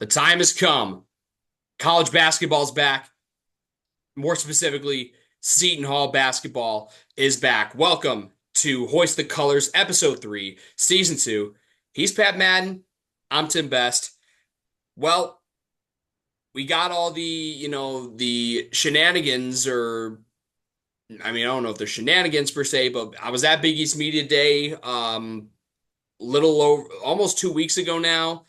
The time has come. College basketball's back. More specifically, Seton Hall basketball is back. Welcome to Hoist the Colors, Episode 3, Season 2. He's Pat Madden. I'm Tim Best. Well, we got all the shenanigans, or I don't know if they're shenanigans per se, but I was at Big East Media Day, little over almost 2 weeks ago now,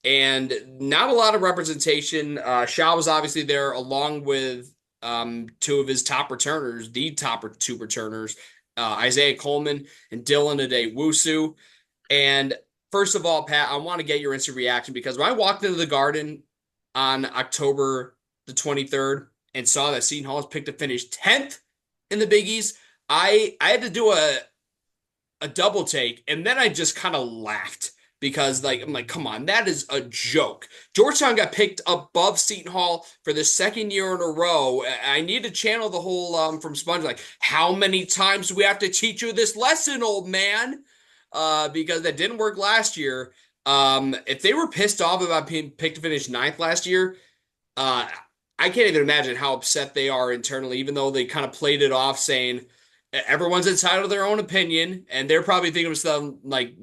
and not a lot of representation. Shaw was obviously there along with two of his top returners, the top two returners, Isaiah Coleman and Dylan Adewusu. And first of all, Pat, I want to get your instant reaction because when I walked into the Garden on October the 23rd and saw that Seton Hall was picked to finish 10th in the Big East, I had to do a double take, and then I just kind of laughed because I'm like, come on, that is a joke. Georgetown got picked above Seton Hall for the second year in a row. I need to channel the whole from Sponge, like, how many times do we have to teach you this lesson, old man? Because that didn't work last year. If they were pissed off about being picked to finish ninth last year, uh, I can't even imagine how upset they are internally, even though they kind of played it off saying everyone's entitled to their own opinion, and they're probably thinking of stuff like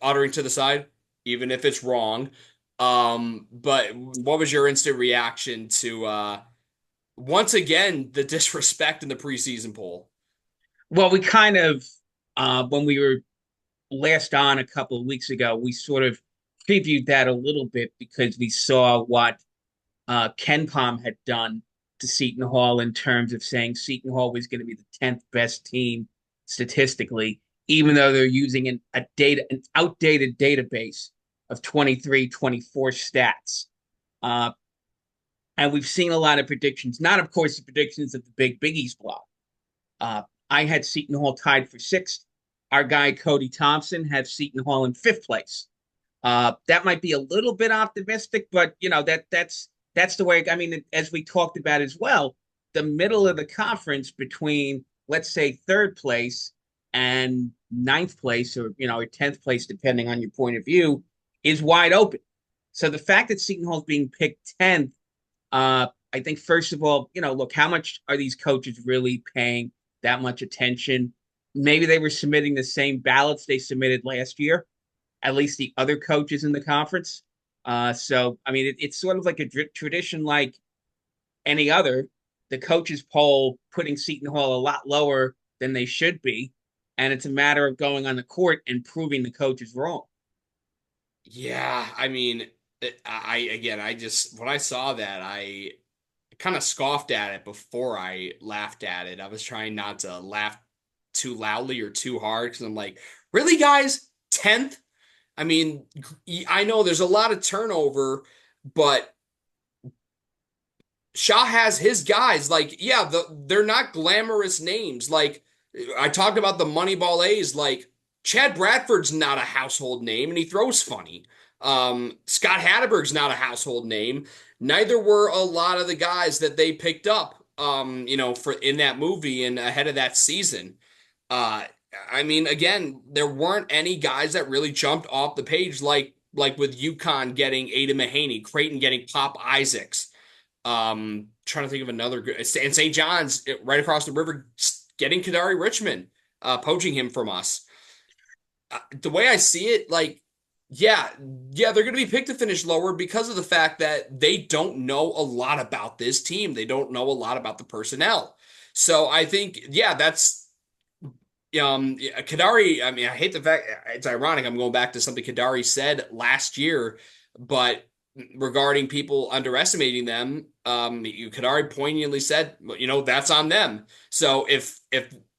uttering to the side, even if it's wrong. But what was your instant reaction to once again the disrespect in the preseason poll? Well, we kind of, when we were last on a couple of weeks ago, we sort of previewed that a little bit because we saw what Ken Palm had done to Seton Hall in terms of saying Seton Hall was going to be the 10th best team statistically, even though they're using an outdated database of 23, 24 stats. Uh, and we've seen a lot of predictions, not, of course, the predictions of the Big East block. Uh, I had Seton Hall tied for sixth. Our guy Cody Thompson had Seton Hall in fifth place. That might be a little bit optimistic, but that's the way. I mean, as we talked about as well, the middle of the conference between, let's say, third place and ninth place, or 10th place, depending on your point of view, is wide open. So the fact that Seton Hall is being picked 10th, I think first of all, look, how much are these coaches really paying that much attention? Maybe they were submitting the same ballots they submitted last year, at least the other coaches in the conference. So, I mean, it's sort of like a tradition like any other. The coaches poll putting Seton Hall a lot lower than they should be. And it's a matter of going on the court and proving the coaches wrong. Yeah, I just when I saw that, I kind of scoffed at it before I laughed at it. I was trying not to laugh too loudly or too hard because I'm like, really, guys? 10th? I mean, I know there's a lot of turnover, but Shaw has his guys. Like, yeah, they're not glamorous names. Like, I talked about the Moneyball A's. Like, Chad Bradford's not a household name, and he throws funny. Scott Hatterberg's not a household name. Neither were a lot of the guys that they picked up, for in that movie and ahead of that season. Uh, again, there weren't any guys that really jumped off the page like with UConn getting Ada Mahaney, Creighton getting Pop Isaacs. Trying to think of another good, and St. John's right across the river getting Kadari Richmond, poaching him from us. The way I see it, like, yeah, yeah, they're going to be picked to finish lower because of the fact that they don't know a lot about this team. They don't know a lot about the personnel. So I think, yeah, that's Kadari. I mean, I hate the fact it's ironic. I'm going back to something Kadari said last year, but regarding people underestimating them, Kadari poignantly said, that's on them. So if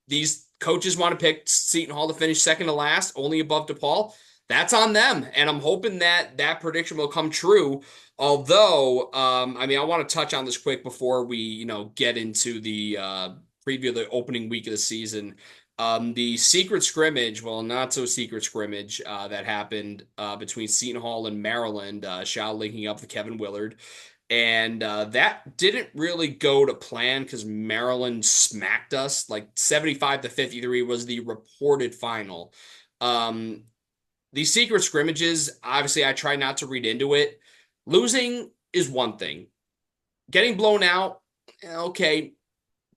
these coaches want to pick Seton Hall to finish second to last, only above DePaul, that's on them. And I'm hoping that that prediction will come true. Although, I want to touch on this quick before we, get into the preview of the opening week of the season. The secret scrimmage, well, not so secret scrimmage, that happened between Seton Hall and Maryland, Shaw linking up with Kevin Willard. And that didn't really go to plan because Maryland smacked us. Like 75-53 was the reported final. Um, these secret scrimmages, obviously, I try not to read into it. Losing is one thing. Getting blown out, okay,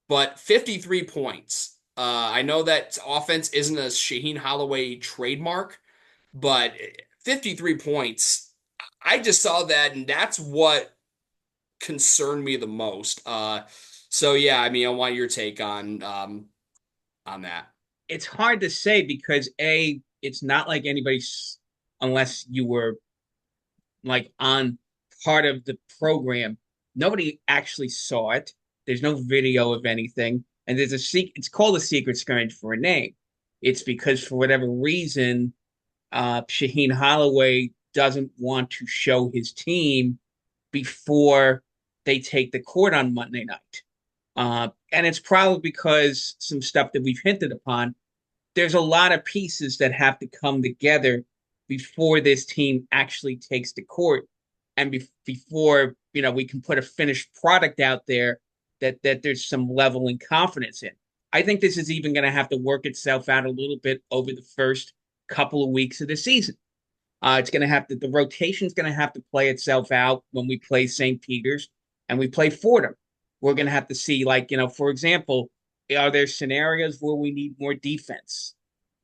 but 53 points. I know that offense isn't a Shaheen Holloway trademark, but 53 points. I just saw that, and that's what concerned me the most. So yeah, I mean, I want your take on that. It's hard to say because A, it's not like anybody's, unless you were like on part of the program, nobody actually saw it. There's no video of anything. And there's a secret, it's called a secret scrimmage for a name. It's because for whatever reason, Shaheen Holloway doesn't want to show his team before they take the court on Monday night. And it's probably because some stuff that we've hinted upon, there's a lot of pieces that have to come together before this team actually takes the court and before we can put a finished product out there that there's some level and confidence in. I think this is even going to have to work itself out a little bit over the first couple of weeks of the season. It's going to have to the rotation's going to have to play itself out when we play St. Peter's and we play Fordham. We're going to have to see, like, for example, are there scenarios where we need more defense?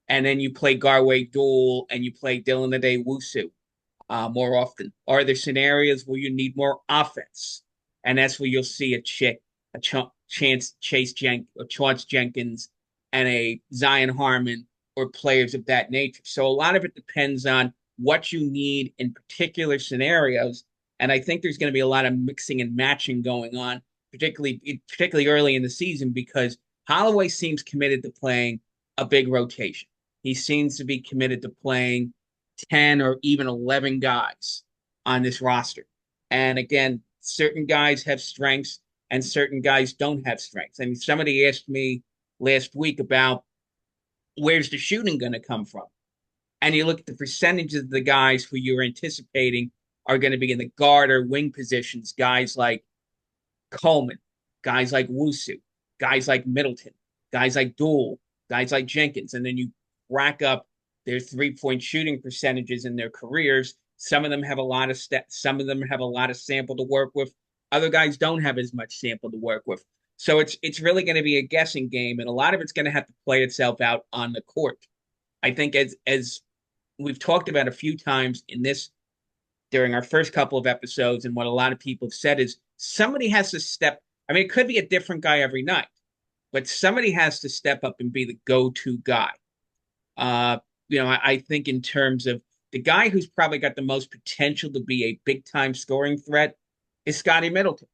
And then you play Garway Duel and you play Dylan Ade Wusu more often. Are there scenarios where you need more offense? And that's where you'll see Chance or Chance Jenkins and a Zion Harmon or players of that nature. So a lot of it depends on what you need in particular scenarios. And I think there's going to be a lot of mixing and matching going on, particularly early in the season, because Holloway seems committed to playing a big rotation. He seems to be committed to playing 10 or even 11 guys on this roster. And again, certain guys have strengths and certain guys don't have strengths. I mean, somebody asked me last week about where's the shooting going to come from? And you look at the percentages of the guys who you're anticipating are going to be in the guard or wing positions, guys like Coleman, guys like Wusu, guys like Middleton, guys like Duel, guys like Jenkins, and then you rack up their 3-point shooting percentages in their careers. Some of them have a lot of some of them have a lot of sample to work with. Other guys don't have as much sample to work with. So it's really going to be a guessing game, and a lot of it's going to have to play itself out on the court. I think as we've talked about a few times in this during our first couple of episodes, and what a lot of people have said is somebody has to step. I mean, it could be a different guy every night, but somebody has to step up and be the go-to guy. Uh, I think in terms of the guy who's probably got the most potential to be a big-time scoring threat is Scotty Middleton,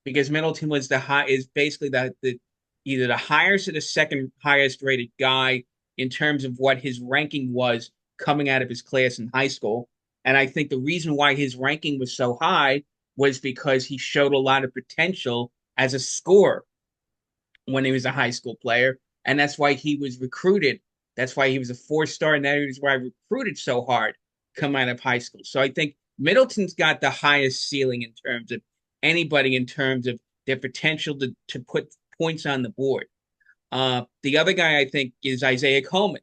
because Middleton was is basically the either the highest or the second highest rated guy in terms of what his ranking was coming out of his class in high school. And I think the reason why his ranking was so high was because he showed a lot of potential as a scorer when he was a high school player. And that's why he was recruited. That's why he was a 4-star, and that is why I recruited so hard coming out of high school. So I think Middleton's got the highest ceiling in terms of anybody in terms of their potential to put points on the board. The other guy I think is Isaiah Coleman,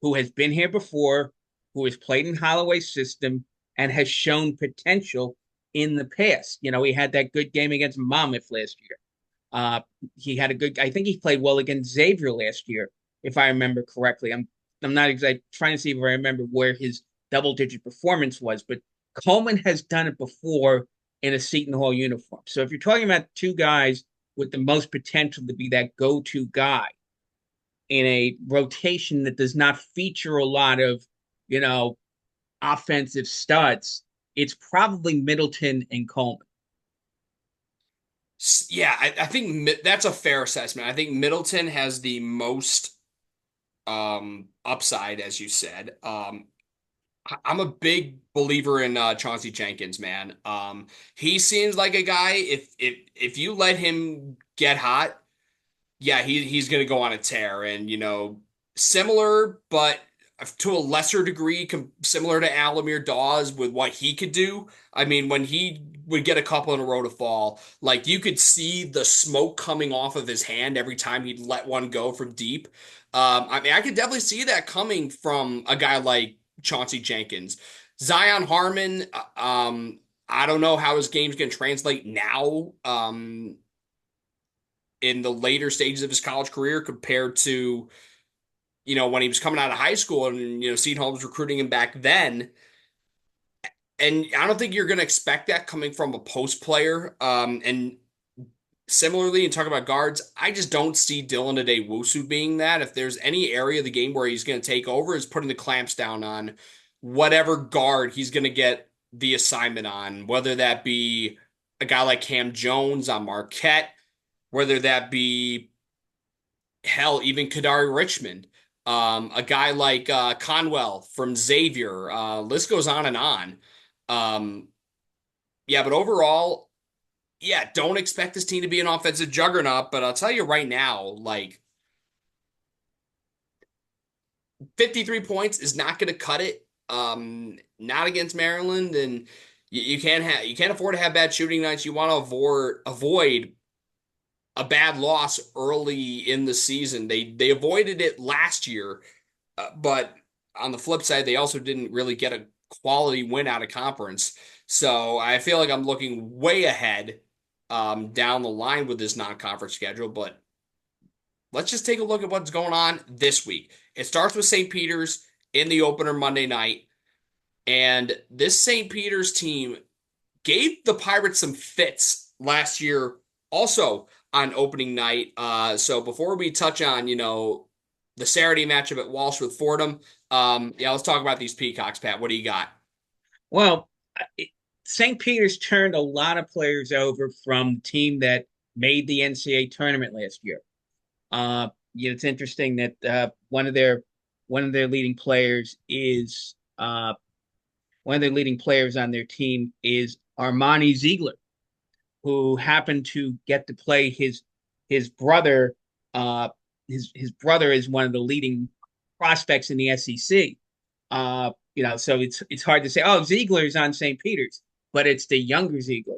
who has been here before, who has played in Holloway's system and has shown potential in the past. He had that good game against Monmouth last year. He had a good. I think he played well against Xavier last year, if I remember correctly. I'm not exactly trying to see if I remember where his double-digit performance was, but Coleman has done it before in a Seton Hall uniform. So if you're talking about two guys with the most potential to be that go-to guy in a rotation that does not feature a lot of, you know, offensive studs, it's probably Middleton and Coleman. Yeah, I think that's a fair assessment. I think Middleton has the most upside, as you said. I'm a big believer in Chauncey Jenkins, man. He seems like a guy, if you let him get hot, yeah, he's gonna go on a tear. And similar, but to a lesser degree, similar to Alamir Dawes with what he could do. I mean, when he would get a couple in a row to fall, like you could see the smoke coming off of his hand every time he'd let one go from deep. I mean, I could definitely see that coming from a guy like Chauncey Jenkins. Zion Harmon, I don't know how his game's going to translate now, in the later stages of his college career compared to, when he was coming out of high school and, Seton Hall was recruiting him back then. And I don't think you're going to expect that coming from a post player. And similarly, in talking about guards, I just don't see Dylan Adewusu being that. If there's any area of the game where he's going to take over, is putting the clamps down on whatever guard he's going to get the assignment on, whether that be a guy like Cam Jones on Marquette, whether that be hell, even Kadari Richmond, a guy like Conwell from Xavier. List goes on and on. Um, yeah, but overall, yeah, don't expect this team to be an offensive juggernaut. But I'll tell you right now, like 53 points is not going to cut it. Not against Maryland, and you can't afford to have bad shooting nights. You want to avoid a bad loss early in the season. They avoided it last year, but on the flip side, they also didn't really get a quality win out of conference. So I feel like I'm looking way ahead down the line with this non-conference schedule. But let's just take a look at what's going on this week. It starts with St. Peter's in the opener Monday night, and this St. Peter's team gave the Pirates some fits last year, also on opening night. So before we touch on, the Saturday matchup at Walsh with Fordham, yeah, let's talk about these Peacocks, Pat. What do you got? Well, St. Peter's turned a lot of players over from the team that made the NCAA tournament last year. It's interesting that one of their leading players is one of their leading players on their team is Armani Ziegler, who happened to get to play his brother. His brother is one of the leading prospects in the SEC. So it's hard to say, oh, Ziegler's on St. Peter's, but it's the younger Ziegler.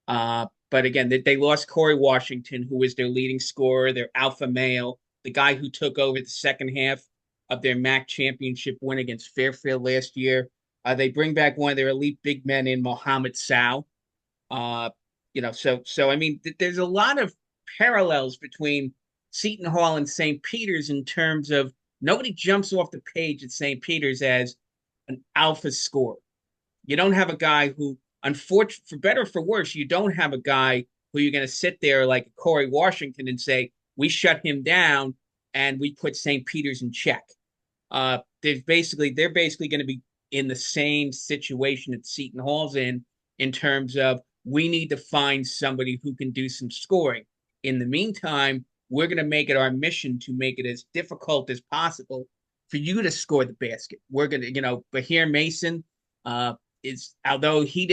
But again, they lost Corey Washington, who was their leading scorer, their alpha male, the guy who took over the second half of their MAC championship win against Fairfield last year. They bring back one of their elite big men in Mohamed Sow. Uh, so I mean, there's a lot of parallels between Seton Hall and St. Peter's in terms of nobody jumps off the page at St. Peter's as an alpha scorer. You don't have a guy who, unfortunately, for better or for worse, you don't have a guy who you're going to sit there like Corey Washington and say, we shut him down and we put St. Peter's in check. They're basically going to be in the same situation that Seton Hall's in terms of we need to find somebody who can do some scoring. In the meantime, we're going to make it our mission to make it as difficult as possible for you to score the basket. We're going to, Bahir Mason, is although he's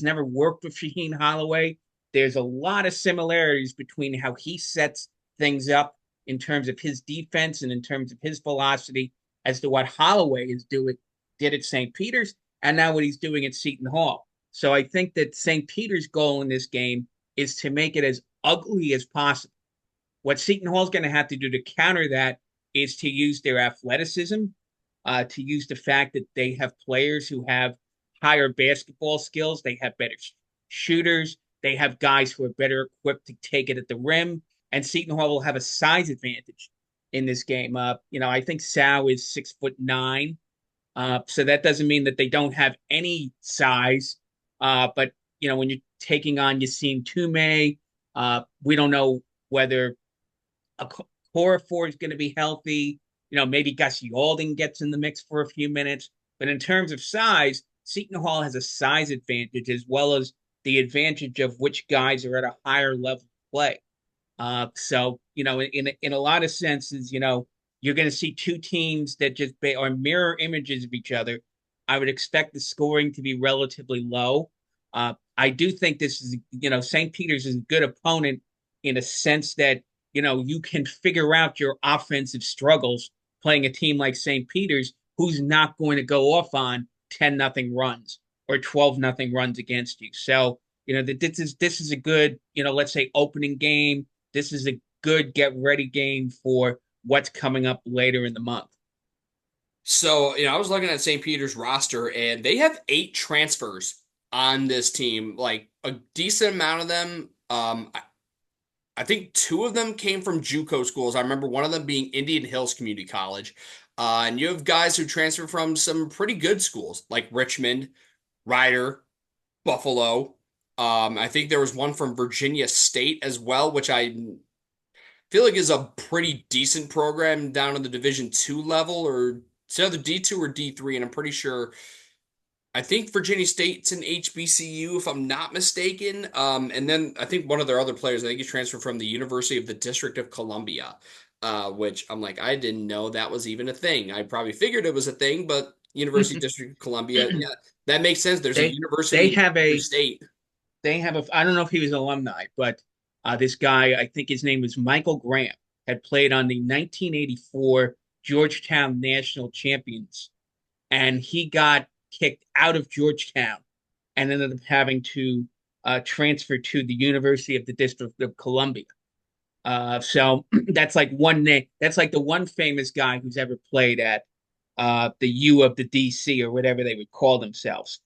never worked with Shaheen Holloway. There's a lot of similarities between how he sets things up in terms of his defense and in terms of his velocity as to what Holloway did at St. Peter's and now what he's doing at Seton Hall. So I think that St. Peter's goal in this game is to make it as ugly as possible. What Seton Hall's going to have to do to counter that is to use their athleticism, to use the fact that they have players who have higher basketball skills, they have better shooters, they have guys who are better equipped to take it at the rim, and Seton Hall will have a size advantage in this game. I think Sal is 6'9", so that doesn't mean that they don't have any size. But when you're taking on Yassine Toumé, we don't know whether a Corafor is going to be healthy. Maybe Gus Yalding gets in the mix for a few minutes. But in terms of size, Seton Hall has a size advantage as well as the advantage of which guys are at a higher level of play. In a lot of senses, you're going to see two teams that just are mirror images of each other. I would expect the scoring to be relatively low. I do think this is, St. Peter's is a good opponent in a sense that, you can figure out your offensive struggles playing a team like St. Peter's, who's not going to go off on 10-0 runs or 12-0 runs against you. So, this is a good, let's say opening game. This is a good get ready game for what's coming up later in the month. So, I was looking at St. Peter's roster, and they have 8 transfers on this team. Like a decent amount of them. I think two of them came from JUCO schools. I remember one of them being Indian Hills Community College. And you have guys who transfer from some pretty good schools like Richmond, Rider, Buffalo. I think there was one from Virginia State as well, which I feel like is a pretty decent program down in the Division two level, or it's either D2 or D3, and I'm pretty sure I think Virginia State's an HBCU, if I'm not mistaken. And then I think one of their other players, I think he's transferred from the University of the District of Columbia, which I'm like, I didn't know that was even a thing. I probably figured it was a thing, but University District of Columbia, yeah, that makes sense. There's a They they university in have every a state. they have a I don't know if he was an alumni, but this guy, I think his name was Michael Graham, had played on the 1984 Georgetown National Champions, and he got kicked out of Georgetown and ended up having to transfer to the University of the District of Columbia. So that's like one name. That's like the one famous guy who's ever played at the U of the DC or whatever they would call themselves.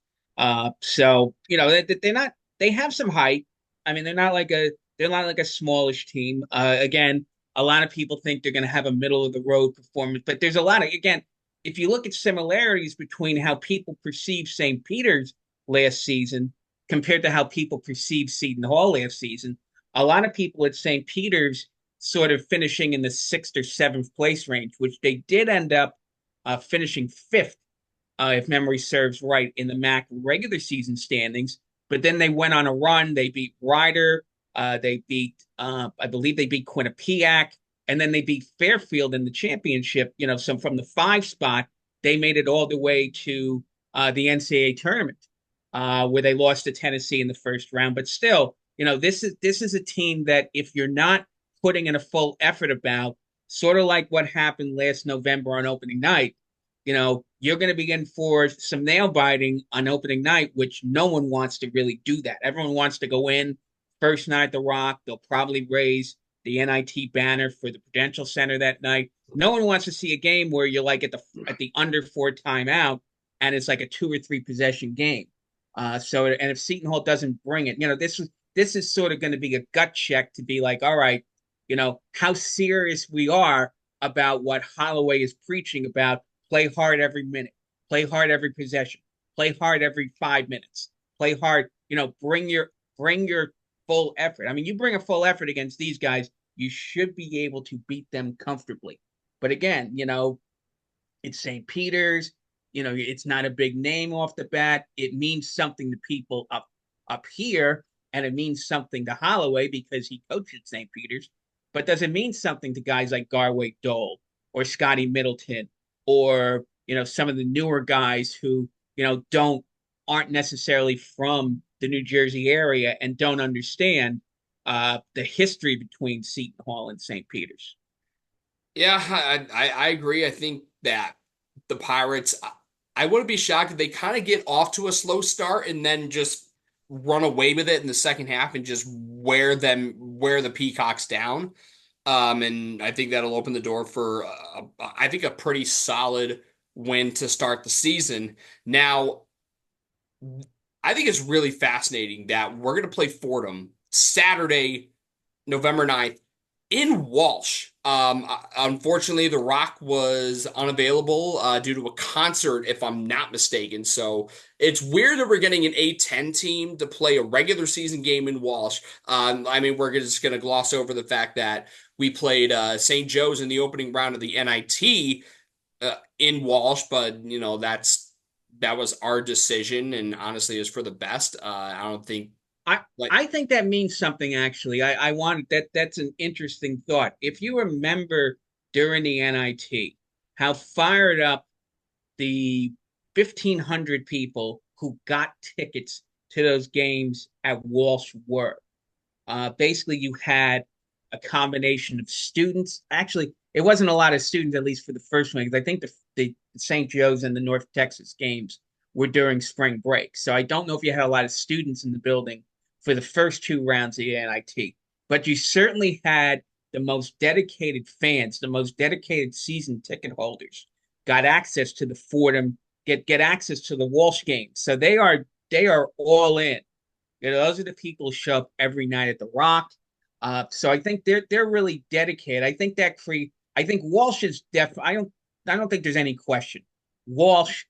So they're not. They have some height. I mean, they're not like a smallish team. Again, a lot of people think they're going to have a middle of the road performance, but there's a lot of again. If you look at similarities between how people perceive St. Peter's last season compared to how people perceive Seton Hall last season, a lot of people at St. Peter's sort of finishing in the sixth or seventh place range, which they did end up finishing fifth, if memory serves right, in the MAC regular season standings. But then they went on a run. They beat Ryder. I believe they beat Quinnipiac, and then they beat Fairfield in the championship. So from the five spot, they made it all the way to the NCAA tournament, where they lost to Tennessee in the first round. But still, this is a team that if you're not putting in a full effort about, sort of like what happened last November on opening night, you're going to be in for some nail biting on opening night, which no one wants to really do that. Everyone wants to go in first night at the Rock. They'll probably raise the NIT banner for the Prudential Center that night. No one wants to see a game where you're like at the under four timeout and it's like a two or three possession game. And if Seton Hall doesn't bring it, this is sort of going to be a gut check to be like, all right, how serious we are about what Holloway is preaching about. Play hard every minute, play hard every possession, play hard every 5 minutes, play hard. Bring your full effort. I mean, you bring a full effort against these guys, you should be able to beat them comfortably. But again, it's St. Peter's. It's not a big name off the bat. It means something to people up here, and it means something to Holloway because he coached at St. Peter's. But does it mean something to guys like Garway Dole or Scotty Middleton or some of the newer guys who don't aren't necessarily from the New Jersey area and don't understand the history between Seton Hall and St. Peter's? Yeah, I agree. I think that the Pirates, I wouldn't be shocked if they kind of get off to a slow start and then just run away with it in the second half and just wear the Peacocks down. And I think that'll open the door for I think a pretty solid win to start the season. Now, I think it's really fascinating that we're going to play Fordham Saturday, November 9th in Walsh. Unfortunately, The Rock was unavailable due to a concert, if I'm not mistaken. So it's weird that we're getting an A10 team to play a regular season game in Walsh. I mean, we're just going to gloss over the fact that we played St. Joe's in the opening round of the NIT in Walsh, but that was our decision, and honestly, is for the best. I don't think I like I think that means something actually. I wanted that's an interesting thought. If you remember during the NIT, how fired up the 1,500 people who got tickets to those games at Walsh were. Basically, you had a combination of students. Actually, it wasn't a lot of students, at least for the first one, because I think the St. Joe's and the North Texas games were during spring break. So I don't know if you had a lot of students in the building for the first two rounds of the NIT, but you certainly had the most dedicated fans, the most dedicated season ticket holders got access to the Fordham, get access to the Walsh games. So they are all in. Those are the people who show up every night at the Rock. So I think they're really dedicated. I think Walsh is I don't think there's any question. Walsh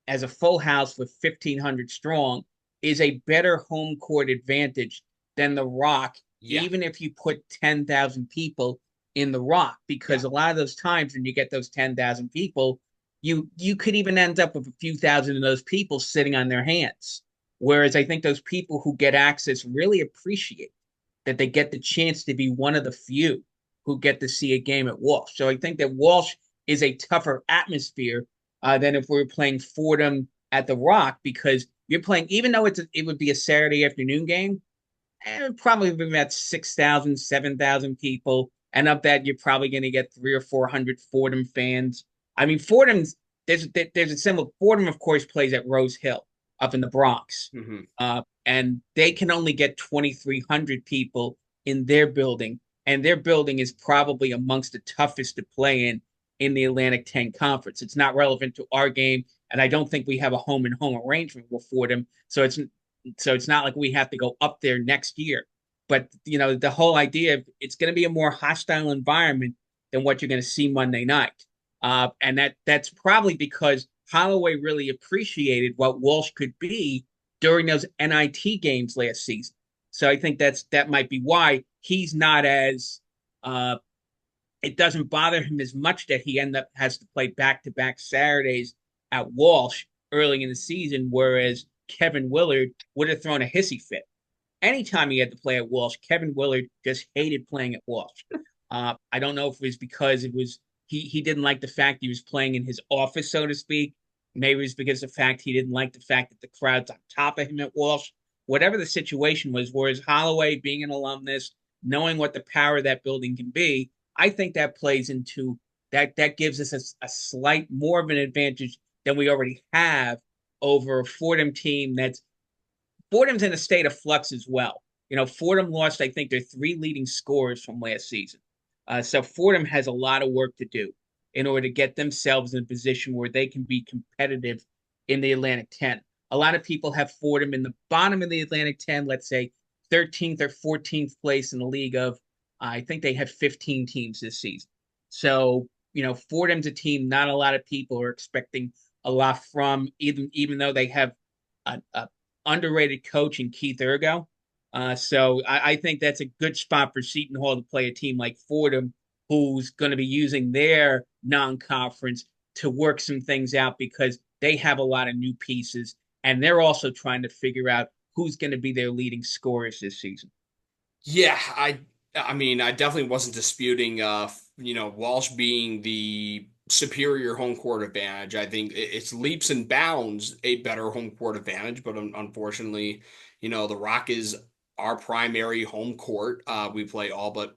as a full house with 1,500 strong is a better home court advantage than the Rock, Yeah, even if you put 10,000 people in the Rock, yeah, because a lot of those times when you get those 10,000 people, you could even end up with a few thousand of those people sitting on their hands. Whereas I think those people who get access really appreciate that they get the chance to be one of the few who get to see a game at Walsh. So I think that Walsh is a tougher atmosphere than if we were playing Fordham at the Rock, because you're playing, even though it would be a Saturday afternoon game, it would probably be about 6,000, 7,000 people. And of that, you're probably going to get three or 400 Fordham fans. I mean, there's a symbol. Fordham, of course, plays at Rose Hill up in the Bronx. hmm, And they can only get 2,300 people in their building. And their building is probably amongst the toughest to play in the Atlantic 10 Conference. It's not relevant to our game, and I don't think we have a home and home arrangement with Fordham. So it's not like we have to go up there next year. But the whole idea of it's going to be a more hostile environment than what you're going to see Monday night. And that's probably because Holloway really appreciated what Walsh could be during those NIT games last season. So I think that might be why he's not as it doesn't bother him as much that he end up has to play back-to-back Saturdays at Walsh early in the season, whereas Kevin Willard would have thrown a hissy fit. Anytime he had to play at Walsh, Kevin Willard just hated playing at Walsh. I don't know if it was because he didn't like the fact he was playing in his office, so to speak. Maybe it was because of the fact he didn't like the fact that the crowd's on top of him at Walsh. Whatever the situation was, whereas Holloway being an alumnus, knowing what the power of that building can be, I think that plays into that gives us a slight more of an advantage than we already have over a Fordham team that's Fordham's in a state of flux as well. Fordham lost, I think, their three leading scorers from last season. So Fordham has a lot of work to do in order to get themselves in a position where they can be competitive in the Atlantic 10. A lot of people have Fordham in the bottom of the Atlantic 10, let's say 13th or 14th place in the league of, I think they have 15 teams this season. So, Fordham's a team not a lot of people are expecting a lot from, even though they have a underrated coach in Keith Ergo. So I think that's a good spot for Seton Hall to play a team like Fordham, who's going to be using their non-conference to work some things out because they have a lot of new pieces, and they're also trying to figure out who's going to be their leading scorers this season. yeah. I mean, I definitely wasn't disputing, Walsh being the superior home court advantage. I think it's leaps and bounds a better home court advantage, but unfortunately, the Rock is our primary home court. We play all but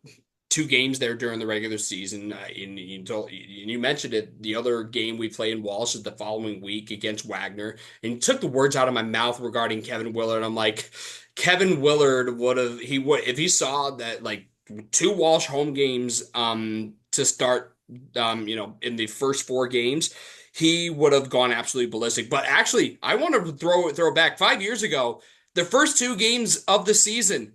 two games there during the regular season. And you mentioned it. The other game we play in Walsh is the following week against Wagner. And you took the words out of my mouth regarding Kevin Willard. I'm like, Kevin Willard would if he saw that like two Walsh home games to start in the first four games, he would have gone absolutely ballistic. But actually, I want to throw back 5 years ago, the first two games of the season,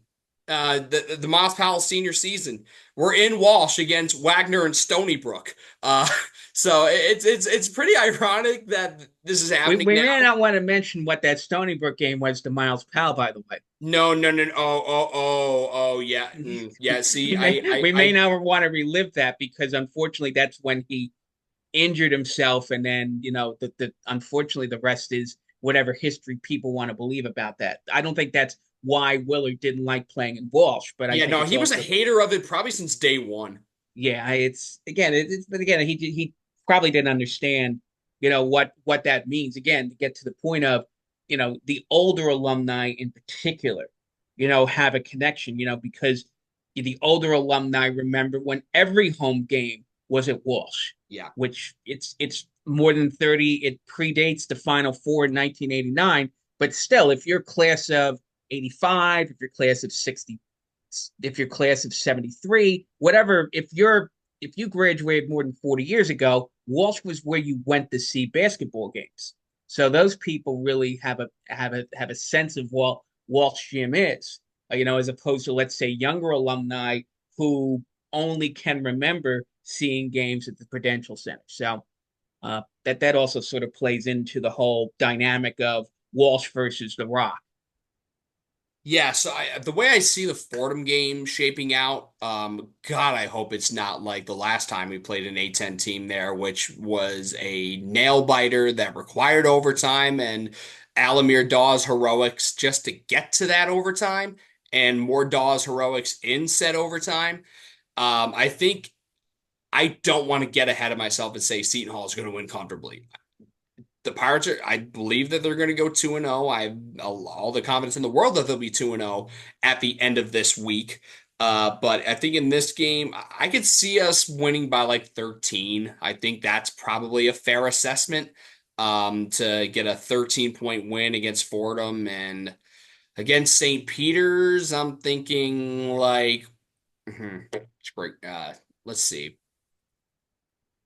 the Moss Powell senior season, were in Walsh against Wagner and Stony Brook. Uh, so it's pretty ironic that this is We, happening we now. may not want to mention what that Stony Brook game was to Miles Powell, by the way. No, no, no. Oh, yeah. Yeah. See, we may we may not want to relive that because unfortunately that's when he injured himself, and then the unfortunately the rest is whatever history people want to believe about that. I don't think that's why Willard didn't like playing in Walsh, but I yeah, think no, it's he was a also hater of it probably since day one. yeah, it's again but again he probably didn't understand what that means again to get to the point of the older alumni in particular have a connection because the older alumni remember when every home game was at Walsh, Yeah. which it's more than 30. It predates the Final Four in 1989, but still, if you're class of 85, if you're class of 60, if you're class of 73, whatever, if you graduated more than 40 years ago, Walsh was where you went to see basketball games. So those people really have a sense of what Walsh Gym is, as opposed to, let's say, younger alumni who only can remember seeing games at the Prudential Center. So that also sort of plays into the whole dynamic of Walsh versus The Rock. Yeah, so the way I see the Fordham game shaping out, God, I hope it's not like the last time we played an A10 team there, which was a nail biter that required overtime and Alamir Dawes heroics just to get to that overtime and more Dawes heroics in said overtime. I think I don't want to get ahead of myself and say Seton Hall is going to win comfortably. The Pirates are, I believe that they're going to go 2-0. I have all the confidence in the world that they'll be 2-0 at the end of this week. But I think in this game, I could see us winning by like 13. I think that's probably a fair assessment, to get a 13-point win against Fordham. And against St. Peter's, I'm thinking like, let's see.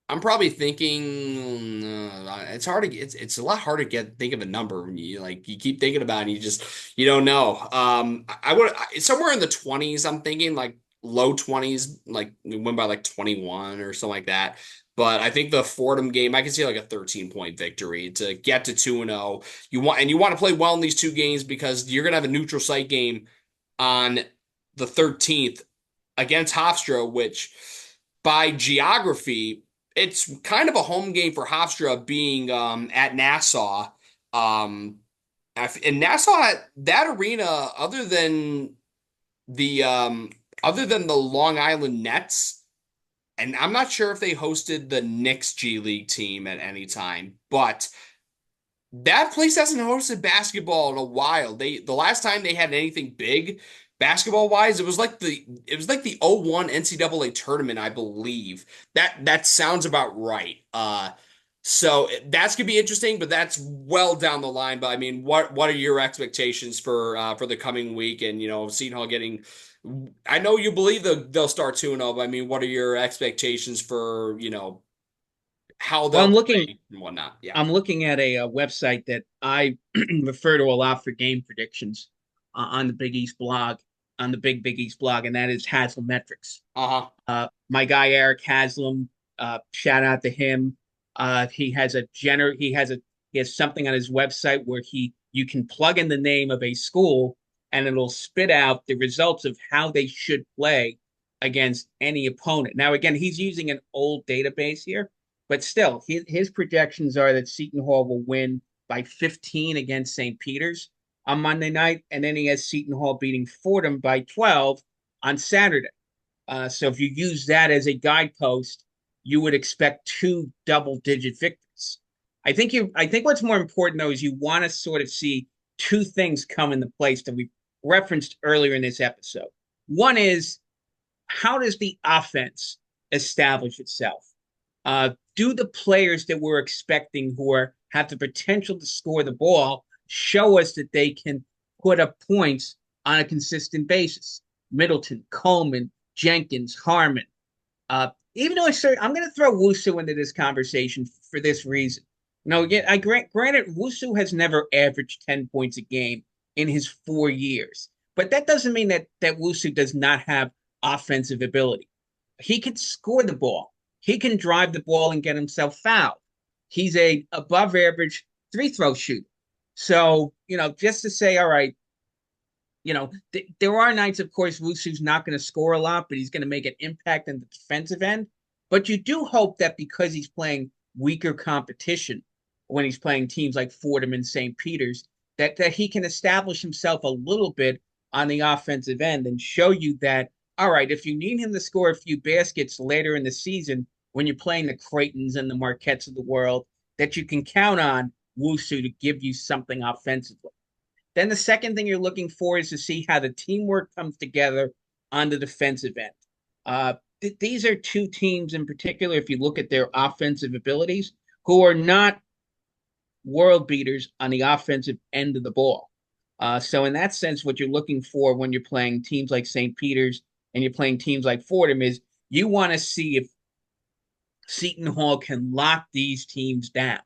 I'm probably thinking it's hard to get, it's a lot harder to get think of a number when you keep thinking about it and you don't know. I would somewhere in the 20s. I'm thinking like low 20s, like we win by like 21 or something like that. But I think the Fordham game, I can see like a 13-point victory to get to 2-0. You want to play well in these two games because you're gonna have a neutral site game on the 13th against Hofstra, which by geography, it's kind of a home game for Hofstra being at Nassau. Um, and Nassau, that arena, the um, other than the Long Island Nets, and I'm not sure if they hosted the Knicks G League team at any time, but that place hasn't hosted basketball in a while. The last time they had anything big basketball wise, it was like the '01 NCAA tournament, I believe. That sounds about right. So that's gonna be interesting, but that's well down the line. But I mean, what are your expectations for the coming week? And Seton Hall getting. I know you believe they'll start 2-0, but I mean, what are your expectations for how Well, they'll play and whatnot? Yeah. I'm looking at a website that I refer to a lot for game predictions on the Big East blog, on the Big East blog, and that is Haslametrics. Uh-huh. My guy Eric Haslam, shout out to him. He has something on his website where he you can plug in the name of a school and it'll spit out the results of how they should play against any opponent. Now, again, he's using an old database here, but still, his projections are that Seton Hall will win by 15 against St. Peter's on Monday night, and then he has Seton Hall beating Fordham by 12 on Saturday. So if you use that as a guidepost, you would expect two double-digit victories. I think what's more important though is you want to sort of see two things come into place that we referenced earlier in this episode. One is, how does the offense establish itself? Do the players that we're expecting have the potential to score the ball show us that they can put up points on a consistent basis? Middleton, Coleman, Jenkins, Harmon. Even though I'm going to throw Wusu into this conversation for this reason. No, yeah, granted, Wusu has never averaged 10 points a game in his 4 years, but that doesn't mean that Wusu does not have offensive ability. He can score the ball. He can drive the ball and get himself fouled. He's a above average free throw shooter. So, just to say, all right, there are nights, of course, Wusu's not going to score a lot, but he's going to make an impact in the defensive end. But you do hope that because he's playing weaker competition, when he's playing teams like Fordham and St. Peter's, that he can establish himself a little bit on the offensive end and show you that, all right, if you need him to score a few baskets later in the season, when you're playing the Creightons and the Marquettes of the world, that you can count on Wusu to give you something offensively. Then the second thing you're looking for is to see how the teamwork comes together on the defensive end. These are two teams in particular, if you look at their offensive abilities, who are not world beaters on the offensive end of the ball. So in that sense, what you're looking for when you're playing teams like St. Peter's and you're playing teams like Fordham is you want to see if Seton Hall can lock these teams down.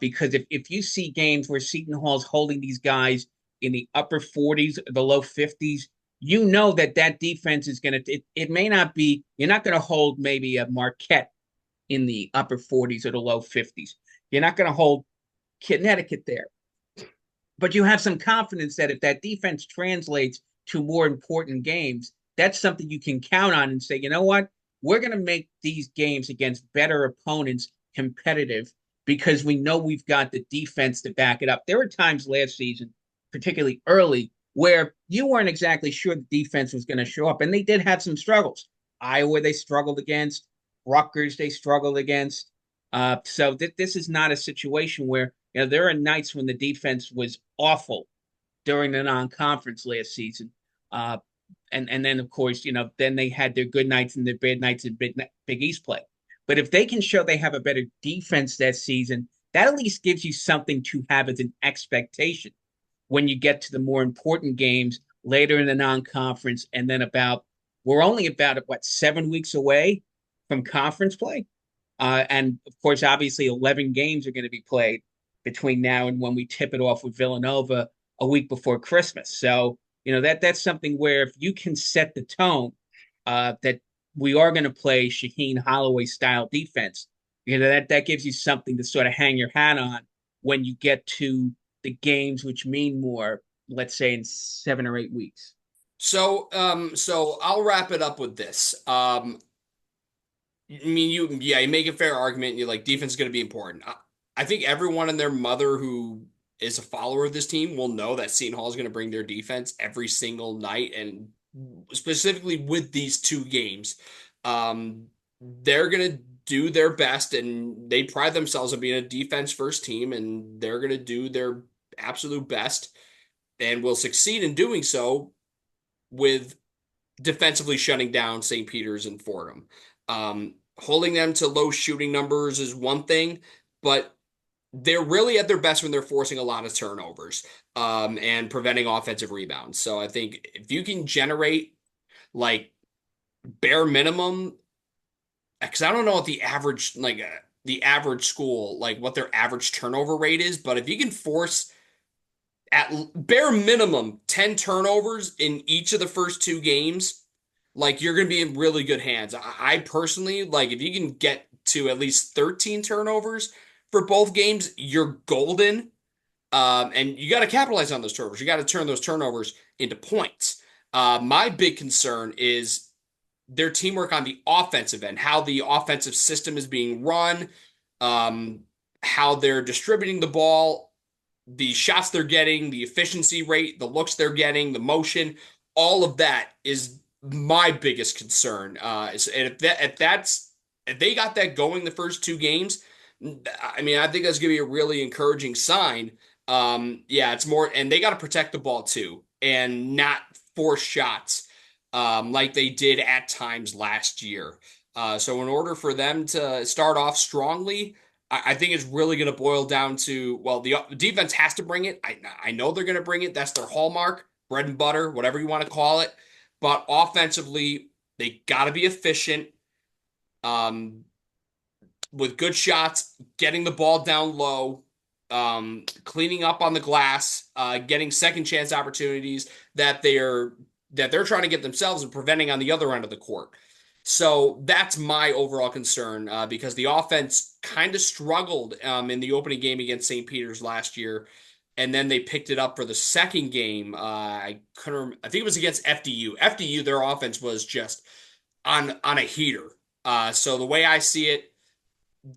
Because if you see games where Seton Hall's holding these guys in the upper 40s, the low 50s, you know that defense is going to, it may not be, you're not going to hold maybe a Marquette in the upper 40s or the low 50s. You're not going to hold Connecticut there. But you have some confidence that if that defense translates to more important games, that's something you can count on and say, you know what? We're going to make these games against better opponents competitive because we know we've got the defense to back it up. There were times last season, particularly early, where you weren't exactly sure the defense was going to show up, and they did have some struggles. Iowa, they struggled against. Rutgers, they struggled against. This is not a situation where there are nights when the defense was awful during the non-conference last season. And then of course, then they had their good nights and their bad nights in Big East play. But if they can show they have a better defense that season, that at least gives you something to have as an expectation when you get to the more important games later in the non-conference, and then we're only about what 7 weeks away from conference play. And of course, obviously, 11 games are going to be played between now and when we tip it off with Villanova a week before Christmas. So, that's something where if you can set the tone that we are going to play Shaheen Holloway style defense, that gives you something to sort of hang your hat on when you get to the games which mean more, let's say in 7 or 8 weeks. So I'll wrap it up with this. I mean, you make a fair argument. You're like, defense is going to be important. I think everyone and their mother who is a follower of this team will know that Seton Hall is going to bring their defense every single night, and specifically with these two games, they're going to do their best, and they pride themselves on being a defense first team, and they're going to do their absolute best, and will succeed in doing so with defensively shutting down St. Peter's and Fordham. Holding them to low shooting numbers is one thing, but they're really at their best when they're forcing a lot of turnovers and preventing offensive rebounds. So I think if you can generate like bare minimum, because I don't know what the average school, like what their average turnover rate is, but if you can force at bare minimum 10 turnovers in each of the first two games, like you're going to be in really good hands. I personally, like if you can get to at least 13 turnovers for both games, you're golden. And you got to capitalize on those turnovers. You got to turn those turnovers into points. My big concern is their teamwork on the offensive end, how the offensive system is being run, how they're distributing the ball, the shots they're getting, the efficiency rate, the looks they're getting, the motion, all of that is my biggest concern. And if they got that going the first two games, I mean, I think that's going to be a really encouraging sign. Yeah, it's more, and they got to protect the ball too, and not force shots like they did at times last year. So in order for them to start off strongly, I think it's really going to boil down to, well, the defense has to bring it. I know they're going to bring it. That's their hallmark, bread and butter, whatever you want to call it. But offensively, they got to be efficient with good shots, getting the ball down low, cleaning up on the glass, getting second chance opportunities that they're trying to get themselves and preventing on the other end of the court. So that's my overall concern because the offense kind of struggled in the opening game against St. Peter's last year, and then they picked it up for the second game. I think it was against FDU. FDU, their offense was just on a heater. So the way I see it,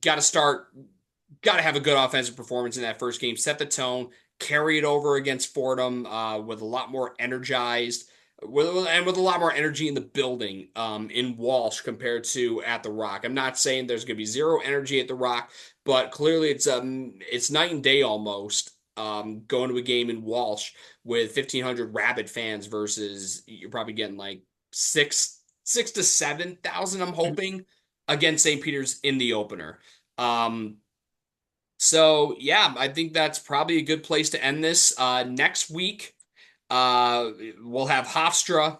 got to have a good offensive performance in that first game, set the tone, carry it over against Fordham with a lot more energized, with a lot more energy in the building in Walsh compared to at the Rock. I'm not saying there's going to be zero energy at the Rock, but clearly it's night and day almost going to a game in Walsh with 1,500 rabid fans versus you're probably getting like 6,000 to 7,000. I'm hoping against St. Peter's in the opener. So yeah, I think that's probably a good place to end this. Next week, we'll have Hofstra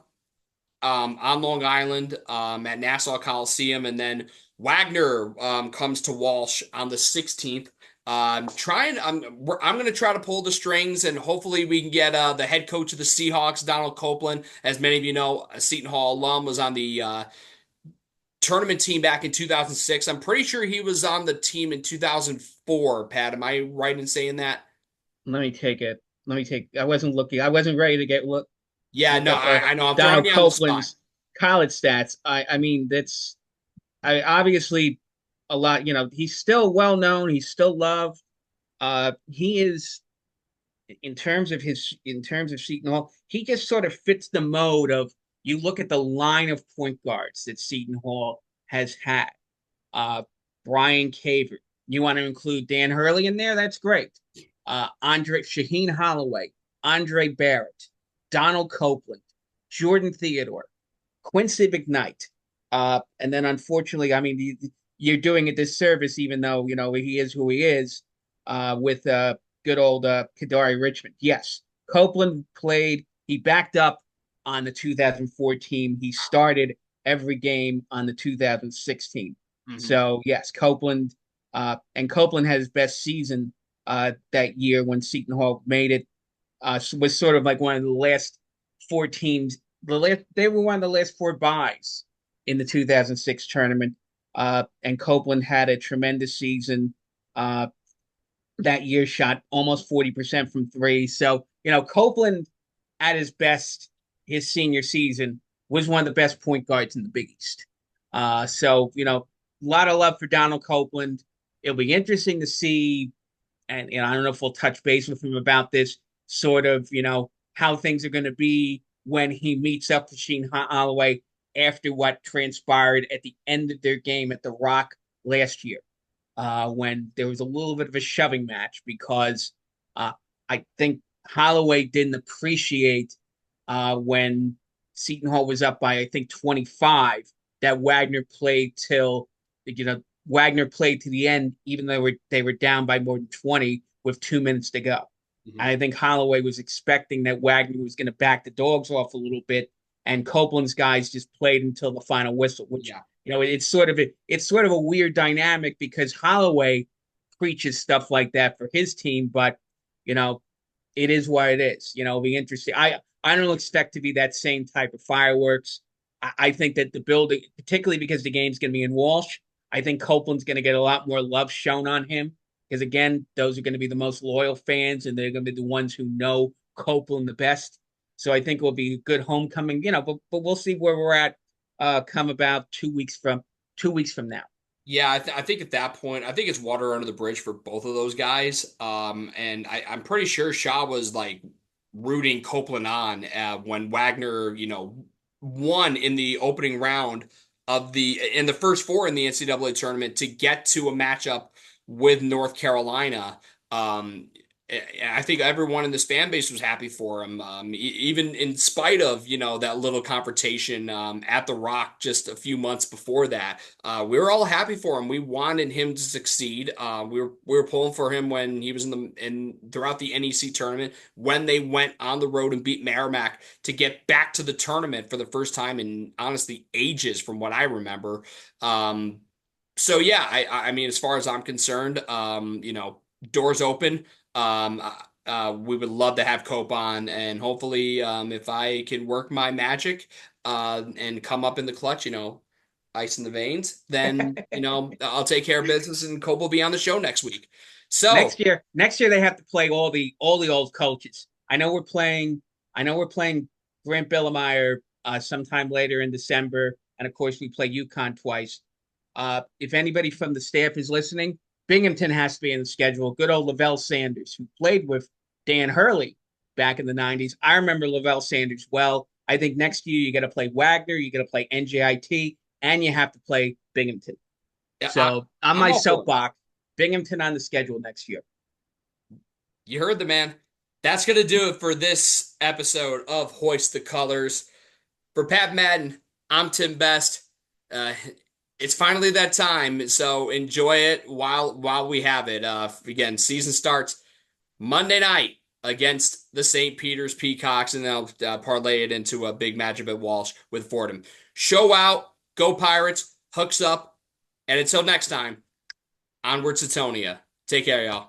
on Long Island at Nassau Coliseum, and then Wagner comes to Walsh on the 16th. I'm going to try to pull the strings, and hopefully we can get the head coach of the Seahawks, Donald Copeland. As many of you know, a Seton Hall alum, was on the tournament team back in 2006. I'm pretty sure he was on the team in 2004. Pat, am I right in saying that? Let me take it. Let me take. I wasn't looking. I wasn't ready to Yeah, look no, up I know I'm throwing Donald you on the spot. Copeland's college stats. I mean that's I obviously a lot. He's still well known. He's still loved. He is in terms of Seton Hall. He just sort of fits the mode of you look at the line of point guards that Seton Hall has had. Brian Caver. You want to include Dan Hurley in there? That's great. Andre Shaheen Holloway, Andre Barrett, Donald Copeland, Jordan Theodore, Quincy McKnight. And then unfortunately, I mean, you're doing a disservice, even though, he is who he is, with good old Kadari Richmond. Yes, Copeland played, he backed up on the 2004 team. He started every game on the 2016. Hmm. So, yes, and Copeland had his best season that year when Seton Hall made it. Was sort of like one of the last four teams. They were one of the last four buys in the 2006 tournament. And Copeland had a tremendous season that year, shot almost 40% from three. So, Copeland at his best, his senior season, was one of the best point guards in the Big East. So, a lot of love for Donald Copeland. It'll be interesting to see, and I don't know if we'll touch base with him about this, sort of, how things are going to be when he meets up with Sheen Holloway after what transpired at the end of their game at the Rock last year, when there was a little bit of a shoving match because uh, I think Holloway didn't appreciate when Seton Hall was up by, I think, 25, that Wagner played to the end, even though they were down by more than 20 with 2 minutes to go. Hmm. And I think Holloway was expecting that Wagner was going to back the dogs off a little bit, and Copeland's guys just played until the final whistle, which Yeah. it's sort of a weird dynamic because Holloway preaches stuff like that for his team, but you know it is what it is. It'll be interesting. I don't expect to be that same type of fireworks. I think that the building, particularly because the game's going to be in Walsh, I think Copeland's going to get a lot more love shown on him because again, those are going to be the most loyal fans, and they're going to be the ones who know Copeland the best. So I think it will be a good homecoming. But we'll see where we're at. Come about 2 weeks from now. Yeah, I think at that point, I think it's water under the bridge for both of those guys. And I'm pretty sure Shaw was like rooting Copeland on when Wagner, won in the opening round in the first four in the NCAA tournament to get to a matchup with North Carolina. Um, I think everyone in this fan base was happy for him, even in spite of that little confrontation at the Rock just a few months before that. We were all happy for him. We wanted him to succeed. We were pulling for him when he was in throughout the NEC tournament when they went on the road and beat Merrimack to get back to the tournament for the first time in honestly ages, from what I remember. So yeah, I mean, as far as I'm concerned, doors open. Um, we would love to have Cope on, and hopefully, if I can work my magic, and come up in the clutch, ice in the veins, then I'll take care of business, and Cope will be on the show next week. So Next year they have to play all the old coaches. I know we're playing Grant Billemeyer sometime later in December, and of course we play UConn twice. If anybody from the staff is listening, Binghamton has to be in the schedule. Good old Lavelle Sanders, who played with Dan Hurley back in the 90s. I remember Lavelle Sanders well. I think next year you got to play Wagner, you got to play NJIT, and you have to play Binghamton. yeah, So on I'm my all for it. soapbox, Binghamton on the schedule next year. You heard the man. That's gonna do it for this episode of Hoist the Colors. For Pat Madden, I'm Tim Best. Uh, it's finally that time, so enjoy it while we have it. Again, season starts Monday night against the St. Peter's Peacocks, and they'll parlay it into a big matchup at Walsh with Fordham. Show out, go Pirates, hooks up, and until next time, onwards to Tonia. Take care, y'all.